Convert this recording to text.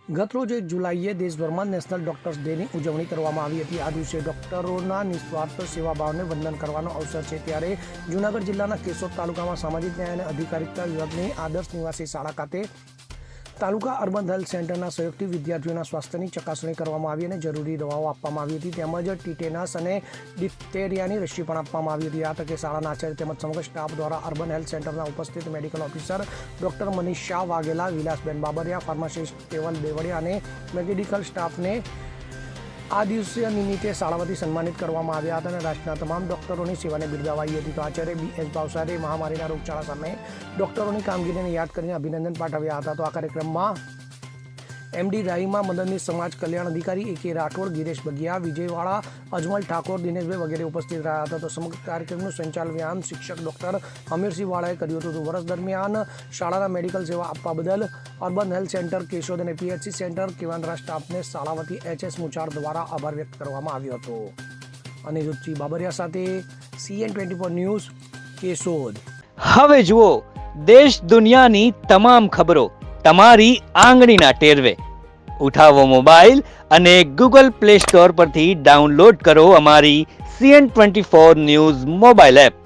ગતરોજ 1 જુલાઈએ દેશભરમાં નેશનલ ડોક્ટર્સ ડેની ઉજવણી કરવામાં આવી હતી। આ દિવસે ડોક્ટરોના નિસ્વાર્થ સેવાભાવને વંદન કરવાનો અવસર છે। ત્યારે જૂનાગઢ જિલ્લાના કેશોદ તાલુકામાં સામાજિક ન્યાય અને અધિકારિતા વિભાગની આદર્શ નિવાસી શાળા ખાતે તાલુકા અર્બન હેલ્થ સેન્ટરના સહયોગથી વિદ્યાર્થીઓના સ્વાસ્થ્યની ચકાસણી કરવામાં આવી અને જરૂરી દવાઓ આપવામાં આવી હતી। તેમજ ટીટેનસ અને ડિપ્થેરિયાની રસી પણ આપવામાં આવી હતી। આ તકે શાળાના આચાર્ય તેમજ સમગ્ર સ્ટાફ દ્વારા અર્બન હેલ્થ સેન્ટરના ઉપસ્થિત medical officer doctor Manisha Vaghela, Vilasben Babariya, pharmacist Keval Devadiya અને મેડિકલ સ્ટાફને આ દિવસે નિમિત્તે શાળામાંથી સન્માનિત કરવામાં આવ્યા હતા અને રાષ્ટ્રના તમામ ડૉક્ટરોની સેવાને બિરદાવાઈ હતી। તો આચાર્ય BS ભાવસારે મહામારીના રોગચાળા સામે ડૉક્ટરોની કામગીરીને યાદ કરીને અભિનંદન પાઠવ્યા હતા। તો આ કાર્યક્રમમાં MD રાહીમા, મદદનીશ સમાજ કલ્યાણ અધિકારી AK રાઠોડ, ગિરેશ બગિયા, વિજયવાળા, અજમલ ઠાકોર, દિનેશભાઈ વગેરે ઉપસ્થિત રહ્યા હતા। તો સમગ્ર કાર્યક્રમનું સંચાલન શિક્ષક ડૉક્ટર અમીરસિંહ વાળાએ કર્યું હતું। તો વર્ષ દરમિયાન શાળાના મેડિકલ સેવા આપવા બદલ અર્બન હેલ્થ સેન્ટર કેશોદ અને PHC સેન્ટર કેવાન્દ્રા સ્ટાફને શાળા વતી HS મુચાર દ્વારા આભાર વ્યક્ત કરવામાં આવ્યો હતો। અને રુચિ બાબરિયા સાથે CN24 ન્યૂઝ કેશોદ। હવે જુઓ દેશ દુનિયાની તમામ ખબરો તમારી આંગળીના ટેરવે। ઉઠાવો મોબાઈલ અને Google Play Store પરથી ડાઉનલોડ કરો અમારી CN24 ન્યૂઝ મોબાઈલ એપ।